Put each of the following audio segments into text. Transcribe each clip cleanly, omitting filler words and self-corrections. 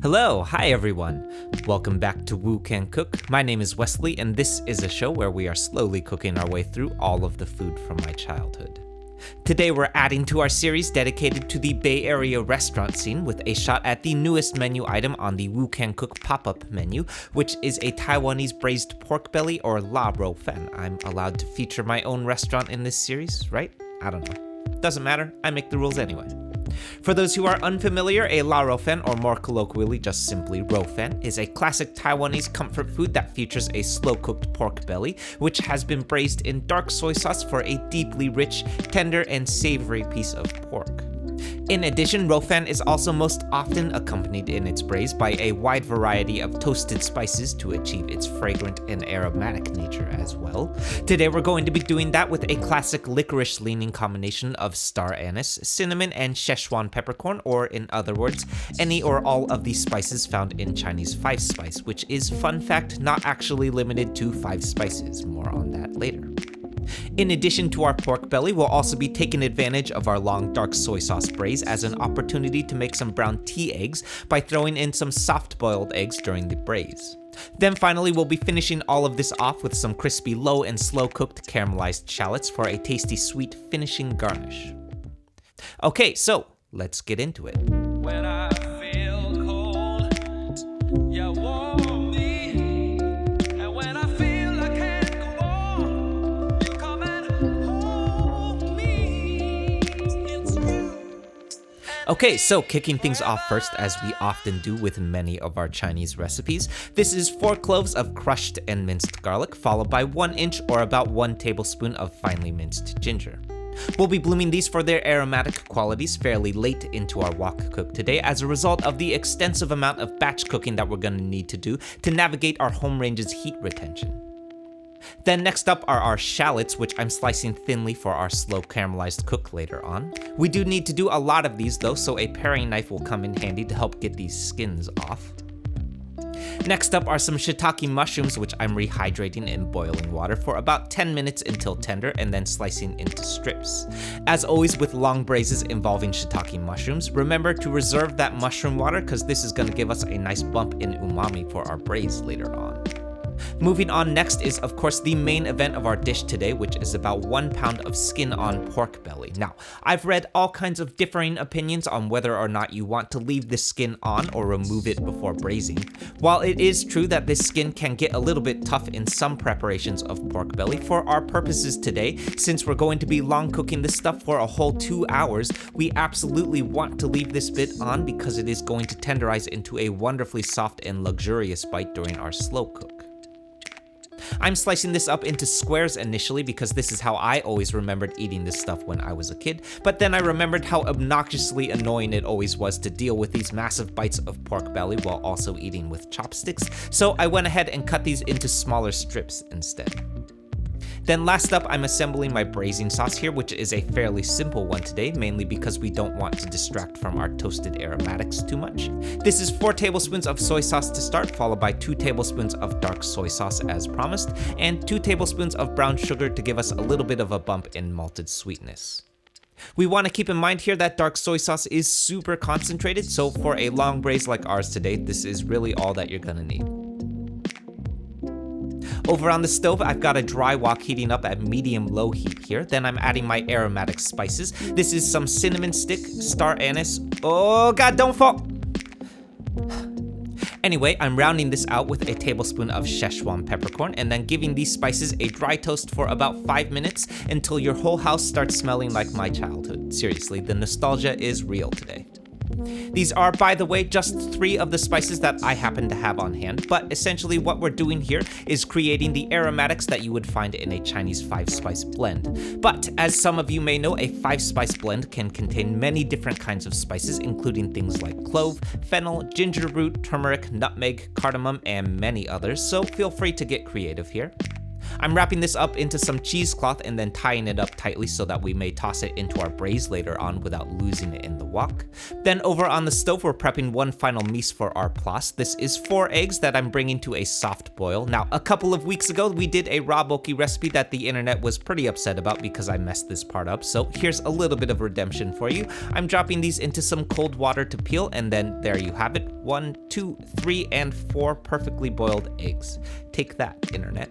Hello, hi everyone. Welcome back to Woo Can Cook. My name is Wesley, and this is a show where we are slowly cooking our way through all of the food from my childhood. Today we're adding to our series dedicated to the Bay Area restaurant scene with a shot at the newest menu item on the Woo Can Cook pop-up menu, which is a Taiwanese Braised Pork Belly, or la roufan. I'm allowed to feature my own restaurant in this series, right? I don't know. Doesn't matter, I make the rules anyway. For those who are unfamiliar, a la roufan, or more colloquially just simply roufan, is a classic Taiwanese comfort food that features a slow-cooked pork belly, which has been braised in dark soy sauce for a deeply rich, tender, and savory piece of pork. In addition, roufan is also most often accompanied in its braise by a wide variety of toasted spices to achieve its fragrant and aromatic nature as well. Today we're going to be doing that with a classic licorice-leaning combination of star anise, cinnamon, and Sichuan peppercorn, or in other words, any or all of the spices found in Chinese 5-spice, which is, fun fact, not actually limited to 5 spices. More on that later. In addition to our pork belly, we'll also be taking advantage of our long dark soy sauce braise as an opportunity to make some brown tea eggs by throwing in some soft boiled eggs during the braise. Then finally, we'll be finishing all of this off with some crispy low and slow cooked caramelized shallots for a tasty sweet finishing garnish. Okay, so let's get into it. When I feel cold, you warm me, and when I feel I can't go on, you come and hold me. It's you. Okay, so kicking things off first, as we often do with many of our Chinese recipes, this is 4 cloves of crushed and minced garlic, followed by 1 inch or about 1 tablespoon of finely minced ginger. We'll be blooming these for their aromatic qualities fairly late into our wok cook today as a result of the extensive amount of batch cooking that we're going to need to do to navigate our home range's heat retention. Then next up are our shallots, which I'm slicing thinly for our slow caramelized cook later on. We do need to do a lot of these though, so a paring knife will come in handy to help get these skins off. Next up are some shiitake mushrooms, which I'm rehydrating in boiling water for about 10 minutes until tender and then slicing into strips. As always with long braises involving shiitake mushrooms, remember to reserve that mushroom water because this is going to give us a nice bump in umami for our braise later on. Moving on next is, of course, the main event of our dish today, which is about 1 pound of skin-on pork belly. Now, I've read all kinds of differing opinions on whether or not you want to leave the skin on or remove it before braising. While it is true that this skin can get a little bit tough in some preparations of pork belly, for our purposes today, since we're going to be long cooking this stuff for a whole 2 hours, we absolutely want to leave this bit on because it is going to tenderize into a wonderfully soft and luxurious bite during our slow cook. I'm slicing this up into squares initially because this is how I always remembered eating this stuff when I was a kid, but then I remembered how obnoxiously annoying it always was to deal with these massive bites of pork belly while also eating with chopsticks, so I went ahead and cut these into smaller strips instead. Then last up, I'm assembling my braising sauce here, which is a fairly simple one today, mainly because we don't want to distract from our toasted aromatics too much. This is 4 tablespoons of soy sauce to start, followed by 2 tablespoons of dark soy sauce as promised, and 2 tablespoons of brown sugar to give us a little bit of a bump in malted sweetness. We want to keep in mind here that dark soy sauce is super concentrated, so for a long braise like ours today, this is really all that you're gonna need. Over on the stove, I've got a dry wok heating up at medium-low heat here. Then I'm adding my aromatic spices. This is some cinnamon stick, star anise. Oh god, don't fall! Anyway, I'm rounding this out with a tablespoon of Sichuan peppercorn and then giving these spices a dry toast for about 5 minutes until your whole house starts smelling like my childhood. Seriously, the nostalgia is real today. These are, by the way, just 3 of the spices that I happen to have on hand, but essentially what we're doing here is creating the aromatics that you would find in a Chinese 5-spice blend. But as some of you may know, a 5-spice blend can contain many different kinds of spices, including things like clove, fennel, ginger root, turmeric, nutmeg, cardamom, and many others, so feel free to get creative here. I'm wrapping this up into some cheesecloth and then tying it up tightly so that we may toss it into our braise later on without losing it in the wok. Then over on the stove, we're prepping one final mise for our place. This is 4 eggs that I'm bringing to a soft boil. Now, a couple of weeks ago, we did a raw boki recipe that the internet was pretty upset about because I messed this part up, so here's a little bit of redemption for you. I'm dropping these into some cold water to peel, and then there you have it. 1, 2, 3, and 4 perfectly boiled eggs. Take that, internet.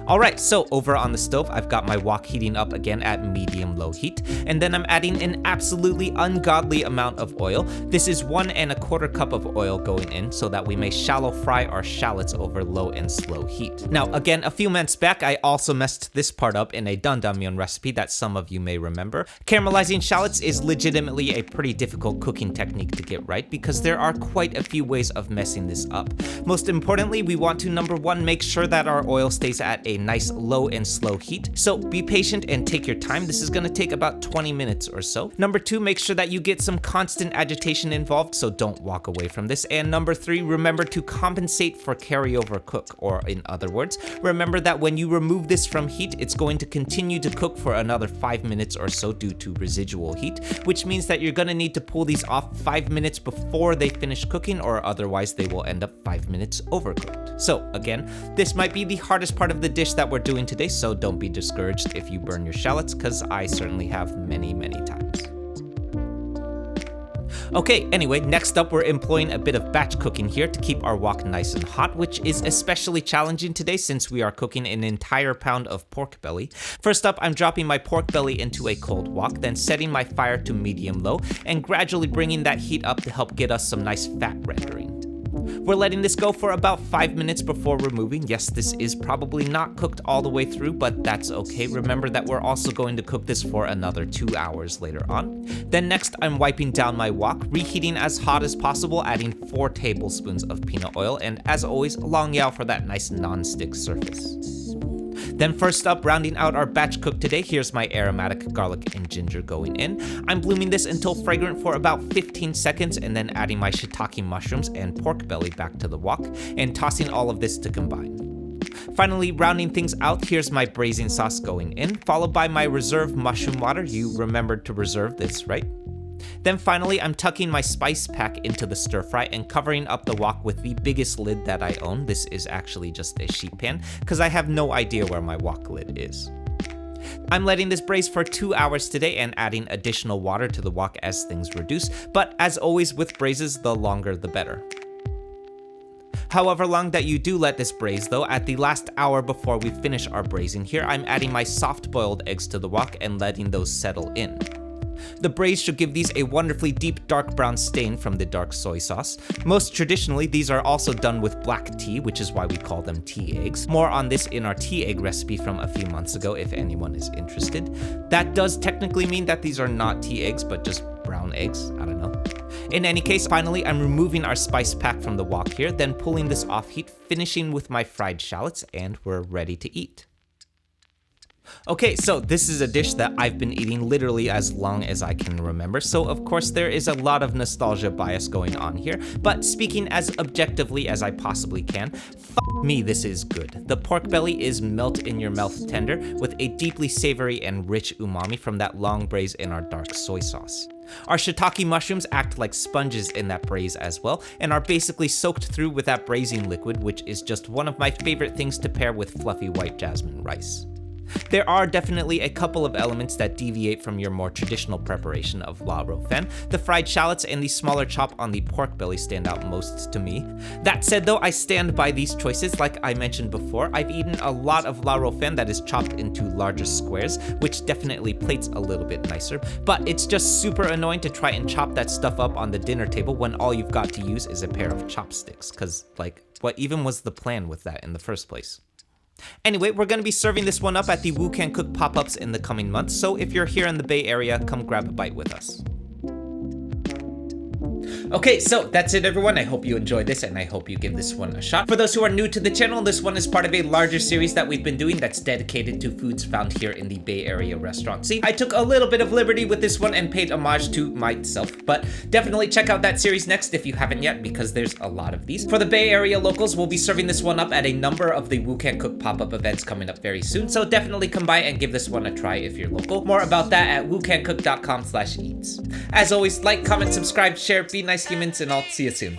Alright, so over on the stove, I've got my wok heating up again at medium-low heat, and then I'm adding an absolutely ungodly amount of oil. This is 1 1/4 cup of oil going in so that we may shallow fry our shallots over low and slow heat. Now, again, a few months back, I also messed this part up in a dandamyeon recipe that some of you may remember. Caramelizing shallots is legitimately a pretty difficult cooking technique to get right because there are quite a few ways of messing this up. Most importantly, we want to, number 1, make sure that our oil stays at a nice low and slow heat, so be patient and take your time. This is going to take about 20 minutes or so. Number 2, make sure that you get some constant agitation involved, so don't walk away from this. And number 3, remember to compensate for carryover cook, or in other words, remember that when you remove this from heat, it's going to continue to cook for another 5 minutes or so due to residual heat, which means that you're going to need to pull these off 5 minutes before they finish cooking, or otherwise they will end up 5 minutes overcooked. So again, this might be the hardest part of the dish that we're doing today, so don't be discouraged if you burn your shallots, because I certainly have many times. Okay, anyway, next up we're employing a bit of batch cooking here to keep our wok nice and hot, which is especially challenging today since we are cooking an entire pound of pork belly. First up, I'm dropping my pork belly into a cold wok, then setting my fire to medium-low, and gradually bringing that heat up to help get us some nice fat rendering. We're letting this go for about 5 minutes before removing. Yes, this is probably not cooked all the way through, but that's okay. Remember that we're also going to cook this for another 2 hours later on. Then next, I'm wiping down my wok, reheating as hot as possible, adding 4 tablespoons of peanut oil, and as always, long yao for that nice non-stick surface. Then first up, rounding out our batch cook today, here's my aromatic garlic and ginger going in. I'm blooming this until fragrant for about 15 seconds and then adding my shiitake mushrooms and pork belly back to the wok and tossing all of this to combine. Finally, rounding things out, here's my braising sauce going in, followed by my reserved mushroom water. You remembered to reserve this, right? Then finally, I'm tucking my spice pack into the stir fry and covering up the wok with the biggest lid that I own. This is actually just a sheet pan because I have no idea where my wok lid is. I'm letting this braise for 2 hours today and adding additional water to the wok as things reduce, but as always with braises, the longer the better. However long that you do let this braise though, at the last hour before we finish our braising here, I'm adding my soft boiled eggs to the wok and letting those settle in. The braise should give these a wonderfully deep dark brown stain from the dark soy sauce. Most traditionally, these are also done with black tea, which is why we call them tea eggs. More on this in our tea egg recipe from a few months ago if anyone is interested. That does technically mean that these are not tea eggs, but just brown eggs, I don't know. In any case, finally, I'm removing our spice pack from the wok here, then pulling this off heat, finishing with my fried shallots, and we're ready to eat. Okay, so this is a dish that I've been eating literally as long as I can remember, so of course there is a lot of nostalgia bias going on here, but speaking as objectively as I possibly can, me, this is good. The pork belly is melt-in-your-mouth tender with a deeply savory and rich umami from that long braise in our dark soy sauce. Our shiitake mushrooms act like sponges in that braise as well, and are basically soaked through with that braising liquid, which is just one of my favorite things to pair with fluffy white jasmine rice. There are definitely a couple of elements that deviate from your more traditional preparation of la roufan. The fried shallots and the smaller chop on the pork belly stand out most to me. That said though, I stand by these choices. Like I mentioned before, I've eaten a lot of la roufan that is chopped into larger squares, which definitely plates a little bit nicer, but it's just super annoying to try and chop that stuff up on the dinner table when all you've got to use is a pair of chopsticks, cause like, what even was the plan with that in the first place? Anyway, we're going to be serving this one up at the Woo Can Cook pop-ups in the coming months, so if you're here in the Bay Area, come grab a bite with us. Okay, so that's it everyone. I hope you enjoyed this and I hope you give this one a shot. For those who are new to the channel, this one is part of a larger series that we've been doing that's dedicated to foods found here in the Bay Area restaurant scene. I took a little bit of liberty with this one and paid homage to myself, but definitely check out that series next if you haven't yet, because there's a lot of these. For the Bay Area locals, we'll be serving this one up at a number of the Woo Can Cook pop-up events coming up very soon, so definitely come by and give this one a try if you're local. More about that at woocancook.com/eats. As always, like, comment, subscribe, share, be nice humans, and I'll see you soon.